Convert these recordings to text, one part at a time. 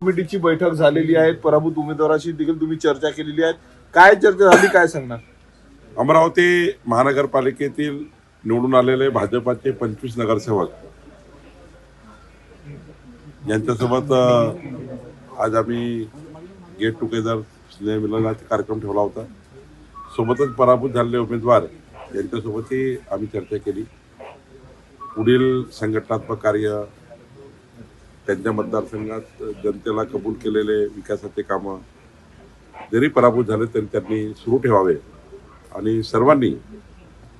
कमिटीची बैठक झालेली आहे, पराभूत उमेदवाराशी देखील तुम्ही चर्चा केलेली आहे. काय चर्चा झाली, काय सांगणार? अमरावती महानगरपालिकेतील निवडून आलेले भाजपाचे 25 नगरसेवक यांच्यासोबत आज आम्ही गेट टुगेदर स्नेहमिलनाचा कार्यक्रम ठेवला होता. सोबतच पराभूत झालेले उमेदवार यांच्यासोबतही आम्ही चर्चा केली. पुढील संघटनात्मक कार्य, त्यांच्या मतदारसंघात जनतेला कबूल केलेले विकासाचे कामं जरी पराभूत झाले तरी त्यांनी सुरू ठेवावे आणि सर्वांनी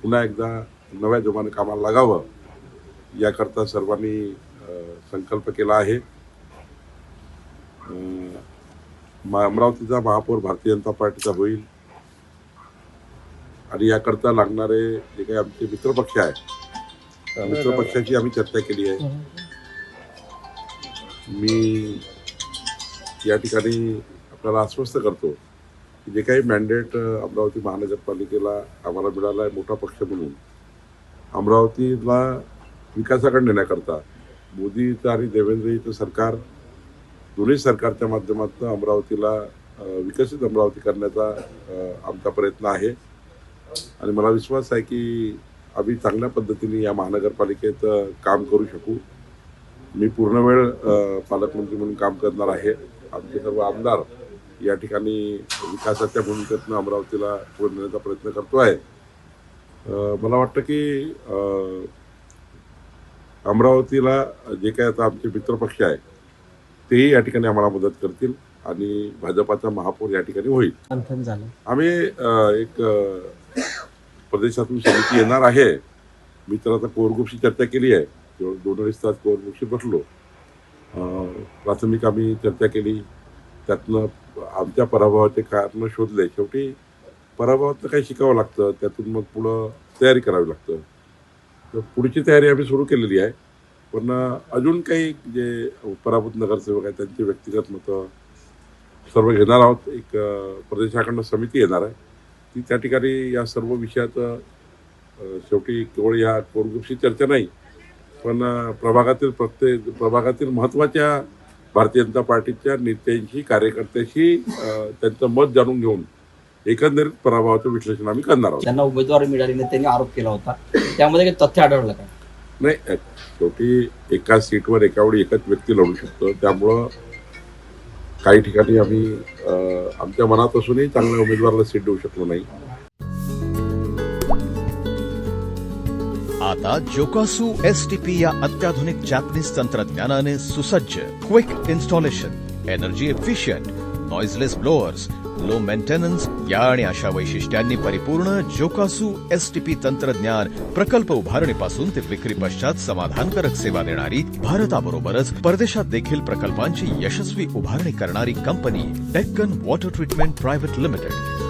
पुन्हा एकदा नव्या जोमाने कामाला लागावं याकरता सर्वांनी संकल्प केला आहे. अमरावतीचा महापौर भारतीय जनता पार्टीचा होईल आणि याकरता लागणारे जे काही आमचे मित्रपक्ष आहे, मित्रपक्षाची आम्ही चर्चा केली आहे. मी या ठिकाणी आपल्याला आश्वस्त करतो की जे काही मॅन्डेट अमरावती महानगरपालिकेला आम्हाला मिळाला आहे मोठा पक्ष म्हणून, अमरावतीला विकासाकडे नेण्याकरता मोदीचं आणि देवेंद्रजीचं सरकार, दोन्ही सरकारच्या माध्यमातून अमरावतीला विकसित अमरावती करण्याचा आमचा प्रयत्न आहे. आणि मला विश्वास आहे की आम्ही चांगल्या पद्धतीने या महानगरपालिकेत काम करू शकू. मी पूर्ण वेळ पालकमंत्री म्हणून काम करणार आहे. आमचे सर्व आमदार या ठिकाणी विकासाच्या भूमिकेतून अमरावतीला पुढे नेण्याचा प्रयत्न करतो आहे. मला वाटतं की अमरावतीला जे काही आता आमचे मित्रपक्ष आहे तेही या ठिकाणी आम्हाला मदत करतील आणि भाजपाचा महापौर या ठिकाणी होईल. आम्ही एक प्रदेशातून समिती येणार आहे. मी तर आता कोर ग्रुपशी चर्चा केली आहे. 2-2.5 तास कोर ग्रुपशी बसलो. प्राथमिक आम्ही चर्चा केली. त्यातनं आमच्या पराभवाचे कारण शोधले. शेवटी पराभवातनं काही शिकावं लागतं, त्यातून मग पुढं तयारी करावी लागतं. तर पुढची तयारी आम्ही सुरू केलेली आहे. पण अजून काही जे पराभूत नगरसेवक आहेत त्यांची व्यक्तिगत मतं सर्व घेणार आहोत. एक प्रदेशाकडनं समिती येणार आहे. ती त्या ठिकाणी या सर्व विषयाचं शेवटी केवळ या कोर ग्रुपशी चर्चा नाही, पण प्रत्येक प्रभागातील महत्त्वाच्या भारतीय जनता पार्टीच्या नेत्यांशी, कार्यकर्त्याशी त्यांचं मत जाणून घेऊन एकंदरीत पराभवाचं विश्लेषण आम्ही करणार आहोत. त्यांना उमेदवारी मिळाली नाही, त्यांनी आरोप केला होता, त्यामध्ये काही तथ्य आढळलं का? नाही, शेवटी एका सीटवर एकावेळी एकच व्यक्ती लढू शकतो. त्यामुळं काही ठिकाणी आम्ही आमच्या मनात असूनही चांगल्या उमेदवाराला सीट देऊ शकलो नाही. आता जोकासू STP या अत्याधुनिक जॅपनीज तंत्रज्ञानाने सुसज्ज, quick installation, energy efficient, noiseless blowers, low maintenance या आणि अशा वैशिष्ट्यांनी परिपूर्ण जोकासू STP तंत्रज्ञान प्रकल्प उभारणीपासून ते विक्री पश्चात समाधानकारक सेवा देणारी, भारताबरोबरच परदेशात देखील प्रकल्पांची यशस्वी उभारणी करणारी company Deccan water treatment private limited.